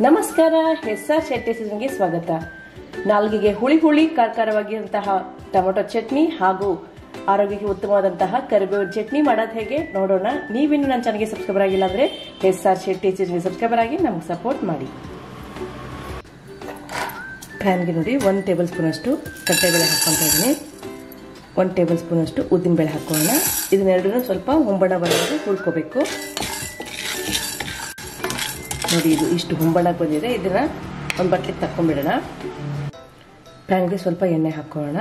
ನಮಸ್ಕಾರ, ಎಸ್ಆರ್ ಶೆಟ್ಟಿ ಸೀಸನ್ಗೆ ಸ್ವಾಗತ. ನಾಲ್ಗೆಗೆ ಹುಳಿ ಹುಳಿ ಖಾರವಾಗಿರುವಂತಹ ಟೊಮೆಟೊ ಚಟ್ನಿ ಹಾಗೂ ಆರೋಗ್ಯಕ್ಕೆ ಉತ್ತಮವಾದಂತಹ ಕರಿಬೇವಿನ ಚಟ್ನಿ ಮಾಡೋದು ಹೇಗೆ ನೋಡೋಣ. ನೀವಿನ್ನು ನನ್ನ ಚಾನಲ್ಗೆ ಸಬ್ಸ್ಕ್ರೈಬರ್ ಆಗಿಲ್ಲ ಅಂದ್ರೆ ಎಸ್ಆರ್ ಶೆಟ್ಟಿ ಸೀಸನ್ಗೆ ಸಬ್ಸ್ಕ್ರೈಬರ್ ಆಗಿ ನಮ್ಗೆ ಸಪೋರ್ಟ್ ಮಾಡಿ. ಪ್ಯಾನ್ಗೆ ನೋಡಿ 1 ಟೇಬಲ್ ಸ್ಪೂನ್ ಅಷ್ಟು ಕಡಲೆಬೇಳೆ ಹಾಕ್ಕೊತಾ ಇದ್ದೀನಿ. 1 ಟೇಬಲ್ ಸ್ಪೂನ್ ಅಷ್ಟು ಉದ್ದಿನಬೇಳೆ ಹಾಕೋಣ. ಇದನ್ನೆರಡನ್ನೂ ಸ್ವಲ್ಪ ಹೊಂಬಣ ಬರೋದು ಹುರ್ಕೋಬೇಕು. ನೋಡಿ, ಇದು ಇಷ್ಟು ಹೊಂಬಣ್ಣಕ್ಕೆ ಬಂದಿದೆ. ಇದನ್ನ ಒಂದು ಬಟ್ಲಿಗೆ ತಕ್ಕೊಂಡ್ಬಿಡೋಣ. ಪ್ಯಾನ್ಗೆ ಸ್ವಲ್ಪ ಎಣ್ಣೆ ಹಾಕೋಣ.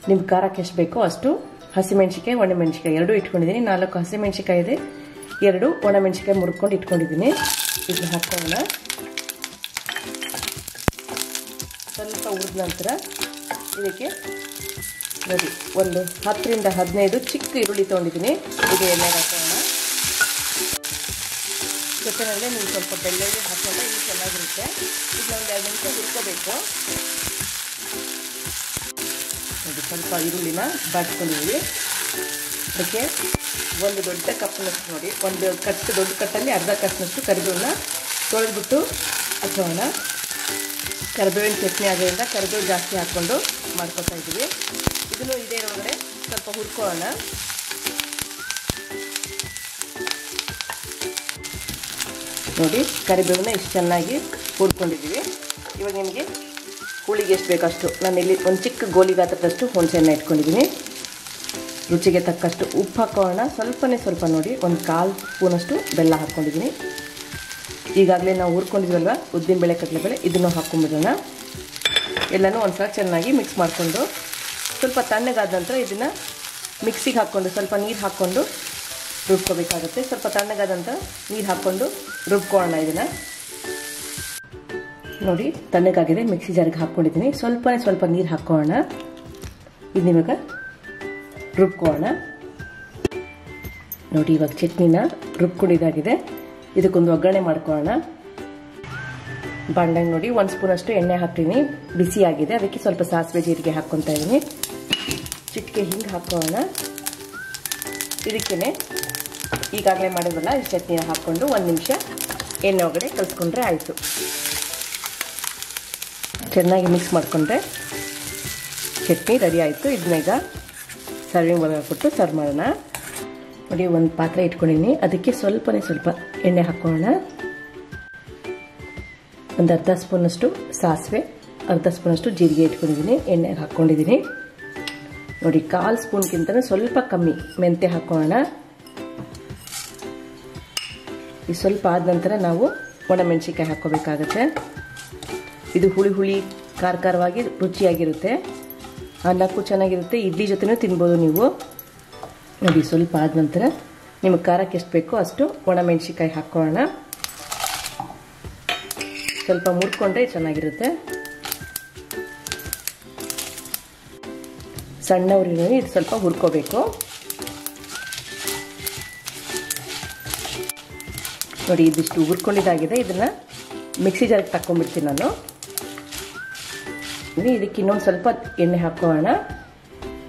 ನಿಮ್ಗೆ ಖಾರಕ್ಕೆ ಎಷ್ಟು ಬೇಕೋ ಅಷ್ಟು ಹಸಿಮೆಣಸಿಕಾಯಿ, ಒಣಮೆಣಸಿಕಾಯಿ ಎರಡೂ ಇಟ್ಕೊಂಡಿದ್ದೀನಿ. 4 ಹಸಿಮೆಣಸಿಕಾಯಿ ಇದೆ, 2 ಒಣಮೆಣಸಿಕಾಯಿ ಮುರ್ಕೊಂಡು ಇಟ್ಕೊಂಡಿದ್ದೀನಿ. ಇದನ್ನ ಹಾಕೋಣ. ಸ್ವಲ್ಪ ಹುರಿದ ನಂತರ ಇದಕ್ಕೆ ನೋಡಿ ಒಂದು 10 ರಿಂದ 15 ಚಿಕ್ಕ ಈರುಳ್ಳಿ ತೊಗೊಂಡಿದ್ದೀನಿ. ಇದು ಎಣ್ಣೆ ಹಾಕೋಣ. ಜೊತೆಯಲ್ಲೇ ನೀವು ಸ್ವಲ್ಪ ಬೆಳ್ಳುಳ್ಳಿ ಹಾಕೊಂಡ್ರೆ ಇದು ಚೆನ್ನಾಗಿರುತ್ತೆ. ಇದನ್ನ ಒಂದು 2 ನಿಮಿಷ ಹುರ್ಕೋಬೇಕು. ನೋಡಿ, ಸ್ವಲ್ಪ ಈರುಳ್ಳಿನ ಬಾಡ್ಕೊಂಡಿದ್ದೀವಿ. ಅದಕ್ಕೆ ಒಂದು ದೊಡ್ಡ ಕಪ್ನಷ್ಟು ನೋಡಿ, ಒಂದು ಕಟ್ಟು ದೊಡ್ಡ ಕಟ್ಟಲ್ಲಿ ಅರ್ಧ ಕಪ್ನಷ್ಟು ಕರಿಬೇವನ್ನ ತೊಳೆದ್ಬಿಟ್ಟು ಹಾಕೋಣ. ಕರಿಬೇವಿನ ಚಟ್ನಿ ಆಗೋದ್ರಿಂದ ಕರಿಬೇವು ಜಾಸ್ತಿ ಹಾಕ್ಕೊಂಡು ಮಾಡ್ಕೊತಾ ಇದ್ದೀವಿ. ಇದನ್ನು ಇದೇ ಒಳಗಡೆ ಸ್ವಲ್ಪ ಹುರ್ಕೊಳ್ಳೋಣ. ನೋಡಿ, ಕರಿಬೇವನ್ನ ಇಷ್ಟು ಚೆನ್ನಾಗಿ ಹುರ್ಕೊಂಡಿದ್ದೀವಿ. ಇವಾಗ ನಿಮಗೆ ಹುಳಿಗೆ ಎಷ್ಟು ಬೇಕಷ್ಟು ನಾನಿಲ್ಲಿ ಒಂದು ಚಿಕ್ಕ ಗೋಲಿ ಗಾತ್ರದಷ್ಟು ಹುಣಸೆಹಣ್ಣು ಇಟ್ಕೊಂಡಿದ್ದೀನಿ. ರುಚಿಗೆ ತಕ್ಕಷ್ಟು ಉಪ್ಪು ಹಾಕೋಣ. ಸ್ವಲ್ಪ ನೋಡಿ, ಒಂದು 1/4 ಸ್ಪೂನಷ್ಟು ಬೆಲ್ಲ ಹಾಕ್ಕೊಂಡಿದ್ದೀನಿ. ಈಗಾಗಲೇ ನಾವು ಹುರ್ಕೊಂಡಿದ್ವಲ್ವ ಉದ್ದಿನಬೇಳೆ, ಕಡಲೆಬೇಳೆ, ಇದನ್ನು ಹಾಕ್ಕೊಂಡ್ಬಿಡೋಣ. ಎಲ್ಲನೂ ಒಂದ್ಸಲ ಚೆನ್ನಾಗಿ ಮಿಕ್ಸ್ ಮಾಡಿಕೊಂಡು ಸ್ವಲ್ಪ ತಣ್ಣಗಾದ ನಂತರ ಇದನ್ನು ಮಿಕ್ಸಿಗೆ ಹಾಕ್ಕೊಂಡು ಸ್ವಲ್ಪ ನೀರು ಹಾಕ್ಕೊಂಡು ರುಬ್ಕೋಬೇಕಾಗುತ್ತೆ. ಸ್ವಲ್ಪ ತಣ್ಣಗಾದ ನಂತರ ನೀರು ಹಾಕ್ಕೊಂಡು ರುಬ್ಕೊಳ್ಳೋಣ. ಇದನ್ನು ನೋಡಿ, ತಣ್ಣಗಾಗಿದೆ. ಮಿಕ್ಸಿ ಜಾರಿಗೆ ಹಾಕ್ಕೊಂಡಿದ್ದೀನಿ. ಸ್ವಲ್ಪ ನೀರು ಹಾಕೋಣ. ಇದನ್ನ ಇವಾಗ ರುಬ್ಕೊಳ್ಳೋಣ. ನೋಡಿ, ಇವಾಗ ಚಟ್ನಿನ ರುಬ್ಕೊಂಡಿದ್ದಾಗಿದೆ. ಇದಕ್ಕೊಂದು ಒಗ್ಗರಣೆ ಮಾಡ್ಕೊಳ್ಳೋಣ. ಬಾಂಡಂಗೆ ನೋಡಿ 1 ಸ್ಪೂನ್ ಅಷ್ಟು ಎಣ್ಣೆ ಹಾಕ್ತೀನಿ. ಬಿಸಿ ಆಗಿದೆ. ಅದಕ್ಕೆ ಸ್ವಲ್ಪ ಸಾಸಿವೆ ಜೀರಿಗೆ ಹಾಕ್ಕೊತಾ ಇದ್ದೀನಿ. ಚಿಟಿಕೆ ಹಿಂಗೆ ಹಾಕೋಣ. ಇದಕ್ಕೇನೆ ಈಗಾಗಲೇ ಮಾಡಿದ್ವಲ್ಲ ಈ ಚಟ್ನಿನ ಹಾಕ್ಕೊಂಡು 1 ನಿಮಿಷ ಎಣ್ಣೆ ಒಳಗಡೆ ಕಲಿಸ್ಕೊಂಡ್ರೆ ಆಯಿತು. ಚೆನ್ನಾಗಿ ಮಿಕ್ಸ್ ಮಾಡಿಕೊಂಡ್ರೆ ಚಟ್ನಿ ರೆಡಿ ಆಯಿತು. ಇದನ್ನೀಗ ಸರ್ವಿಂಗ್ ಒಳಗೆ ಕೊಟ್ಟು ಸರ್ವ್ ಮಾಡೋಣ. ನೋಡಿ, ಒಂದು ಪಾತ್ರೆ ಇಟ್ಕೊಂಡಿದ್ದೀನಿ. ಅದಕ್ಕೆ ಸ್ವಲ್ಪ ಎಣ್ಣೆ ಹಾಕೋಣ. ಒಂದು ಅರ್ಧ ಸ್ಪೂನಷ್ಟು ಸಾಸಿವೆ, ಅರ್ಧ ಸ್ಪೂನಷ್ಟು ಜೀರಿಗೆ ಇಟ್ಕೊಂಡಿದ್ದೀನಿ. ಎಣ್ಣೆಗೆ ಹಾಕ್ಕೊಂಡಿದ್ದೀನಿ. ನೋಡಿ, 1/4 ಸ್ಪೂನ್ಗಿಂತ ಸ್ವಲ್ಪ ಕಮ್ಮಿ ಮೆಂತ್ಯ ಹಾಕೋಣ. ಈ ಸ್ವಲ್ಪ ಆದ ನಂತರ ನಾವು ಒಣಮೆಣಸಿಕಾಯಿ ಹಾಕೋಬೇಕಾಗತ್ತೆ. ಇದು ಹುಳಿ ಖಾರವಾಗಿ ರುಚಿಯಾಗಿರುತ್ತೆ. ಅನ್ನಕ್ಕೂ ಚೆನ್ನಾಗಿರುತ್ತೆ. ಇಡ್ಲಿ ಜೊತೆನೂ ತಿನ್ಬೋದು ನೀವು. ನೋಡಿ, ಸ್ವಲ್ಪ ಆದ ನಂತರ ನಿಮಗೆ ಖಾರಕ್ಕೆ ಎಷ್ಟು ಬೇಕೋ ಅಷ್ಟು ಒಣಮೆಣಸಿಕಾಯಿ ಹಾಕೋಣ. ಸ್ವಲ್ಪ ಮುರ್ಕೊಂಡ್ರೆ ಚೆನ್ನಾಗಿರುತ್ತೆ. ಸಣ್ಣ ಉರಿನಲ್ಲಿ ಇದು ಸ್ವಲ್ಪ ಹುರ್ಕೋಬೇಕು. ನೋಡಿ, ಇದಿಷ್ಟು ಹುರ್ಕೊಂಡಿದ್ದಾಗಿದೆ. ಇದನ್ನ ಮಿಕ್ಸಿ ಜಾರಿಗೆ ತಕ್ಕೊಂಡ್ಬಿಡ್ತೀನಿ ನಾನು. ಇದಕ್ಕೆ ಇನ್ನೊಂದು ಸ್ವಲ್ಪ ಎಣ್ಣೆ ಹಾಕೋಣ.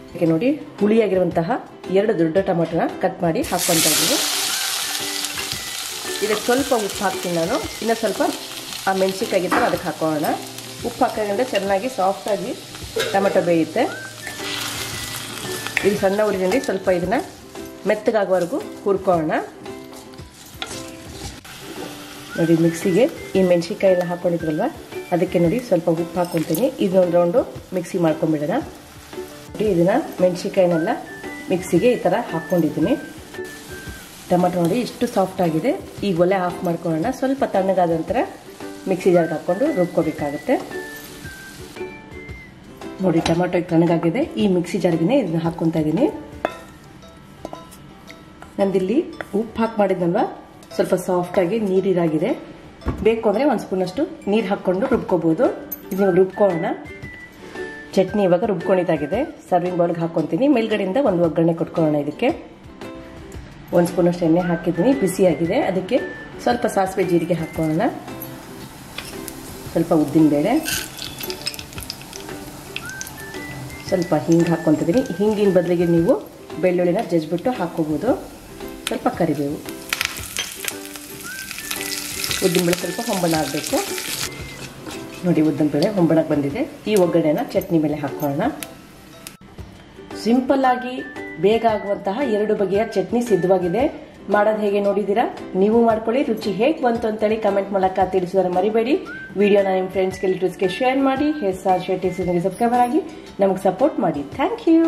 ಇದಕ್ಕೆ ನೋಡಿ, ಹುಳಿಯಾಗಿರುವಂತಹ 2 ದೊಡ್ಡ ಟೊಮೆಟೊನ ಕಟ್ ಮಾಡಿ ಹಾಕ್ಕೊತಾ ಇದ್ದೀನಿ. ಇದಕ್ಕೆ ಸ್ವಲ್ಪ ಉಪ್ಪು ಹಾಕ್ತೀನಿ ನಾನು. ಇನ್ನೂ ಸ್ವಲ್ಪ ಆ ಮೆಣಸಿಕಾಯಿಗಿಂತ ಅದಕ್ಕೆ ಹಾಕೋಣ. ಉಪ್ಪು ಹಾಕೋದ್ರಿಂದ ಚೆನ್ನಾಗಿ ಸಾಫ್ಟಾಗಿ ಟೊಮೆಟೊ ಬೇಯುತ್ತೆ. ಇದು ಸಣ್ಣ ಉರಿನಲ್ಲಿ ಸ್ವಲ್ಪ ಇದನ್ನ ಮೆತ್ತಗಾಗುವವರೆಗೂ ಹುರ್ಕೋಣ. ನೋಡಿ, ಮಿಕ್ಸಿಗೆ ಈ ಮೆಣಸಿಕಾಯಿ ಎಲ್ಲ ಹಾಕ್ಕೊಂಡಿದ್ವಲ್ವ ಅದಕ್ಕೆ ನೋಡಿ ಸ್ವಲ್ಪ ಉಪ್ಪು ಹಾಕ್ಕೊತೀನಿ. ಇದನ್ನೊಂದು ರೌಂಡು ಮಿಕ್ಸಿ ಮಾಡ್ಕೊಂಡ್ಬಿಡೋಣ. ನೋಡಿ, ಇದನ್ನು ಮೆಣಸಿಕಾಯಿನೆಲ್ಲ ಮಿಕ್ಸಿಗೆ ಈ ಥರ ಹಾಕ್ಕೊಂಡಿದ್ದೀನಿ. ಟೊಮೆಟೊ ನೋಡಿ ಇಷ್ಟು ಸಾಫ್ಟ್ ಆಗಿದೆ. ಈಗ ಒಲೆ ಆಫ್ ಮಾಡ್ಕೊಳ್ಳೋಣ. ಸ್ವಲ್ಪ ತಣ್ಣಗಾದ ನಂತರ ಮಿಕ್ಸಿ ಜಾರ್ಗೆ ಹಾಕ್ಕೊಂಡು ರುಬ್ಕೋಬೇಕಾಗುತ್ತೆ. ನೋಡಿ, ಟೊಮೆಟೊ ತಣ್ಣಗಾಗಿದೆ. ಈ ಮಿಕ್ಸಿ ಜಾರ್ಗೆ ಇದನ್ನ ಹಾಕ್ಕೊತಾ ಇದ್ದೀನಿ. ನಂದಿಲ್ಲಿ ಉಪ್ಪು ಹಾಕಿ ಮಾಡಿದ್ನಲ್ವ ಸ್ವಲ್ಪ ಸಾಫ್ಟಾಗಿ ನೀರಿರಾಗಿದೆ. ಬೇಕು ಅಂದರೆ 1 ಸ್ಪೂನಷ್ಟು ನೀರು ಹಾಕ್ಕೊಂಡು ರುಬ್ಕೋಬೋದು. ಇದನ್ನ ರುಬ್ಕೊಳ್ಳೋಣ. ಚಟ್ನಿ ಇವಾಗ ರುಬ್ಕೊಂಡಿದ್ದಾಗಿದೆ. ಸರ್ವಿಂಗ್ ಬೌಲ್ಗೆ ಹಾಕ್ಕೊತೀನಿ. ಮೇಲ್ಗಡೆಯಿಂದ ಒಂದು ಒಗ್ಗರಣೆ ಕೊಟ್ಕೊಳ್ಳೋಣ. ಇದಕ್ಕೆ 1 ಸ್ಪೂನಷ್ಟು ಎಣ್ಣೆ ಹಾಕಿದ್ದೀನಿ. ಬಿಸಿಯಾಗಿದೆ. ಅದಕ್ಕೆ ಸ್ವಲ್ಪ ಸಾಸಿವೆ ಜೀರಿಗೆ ಹಾಕ್ಕೊಳ್ಳೋಣ. ಸ್ವಲ್ಪ ಉದ್ದಿನಬೇಳೆ, ಸ್ವಲ್ಪ ಹಿಂಗೆ ಹಾಕ್ಕೊತಿದ್ದೀನಿ. ಹಿಂಗಿನ ಬದಲಿಗೆ ನೀವು ಬೆಳ್ಳುಳ್ಳಿನ ಜಜ್ಜಿಬಿಟ್ಟು ಹಾಕ್ಕೋಬೋದು. ಸ್ವಲ್ಪ ಕರಿಬೇವು, ಉದ್ದಿನಬೇಳೆ ಸ್ವಲ್ಪ ಹೊಂಬಣ ಆಗಬೇಕು. ನೋಡಿ ಉದ್ದಿನಬೇಳೆ ಹೊಂಬಣಕ್ಕೆ ಬಂದಿದೆ. ಈ ಒಗ್ಗರಣೆನ ಚಟ್ನಿ ಮೇಲೆ ಹಾಕೋಣ. ಸಿಂಪಲ್ ಆಗಿ ಬೇಗ ಆಗುವಂತಹ 2 ಬಗೆಯ ಚಟ್ನಿ ಸಿದ್ಧವಾಗಿದೆ. ಮಾಡೋದು ಹೇಗೆ ನೋಡಿದ್ದೀರಾ? ನೀವು ಮಾಡ್ಕೊಳ್ಳಿ. ರುಚಿ ಹೇಗೆ ಬಂತು ಅಂತೇಳಿ ಕಮೆಂಟ್ ಮೂಲಕ ತಿಳಿಸೋದನ್ನ ಮರಿಬೇಡಿ. ವಿಡಿಯೋನ ನಿಮ್ಮ ಫ್ರೆಂಡ್ಸ್ಗೆ ರಿಲೇಟಿವ್ಸ್ಗೆ ಶೇರ್ ಮಾಡಿ. SR ಶೆಟ್ಟಿ ಸಬ್ಸ್ಕ್ರೈಬರ್ ಆಗಿ ನಮಗೆ ಸಪೋರ್ಟ್ ಮಾಡಿ. Thank you.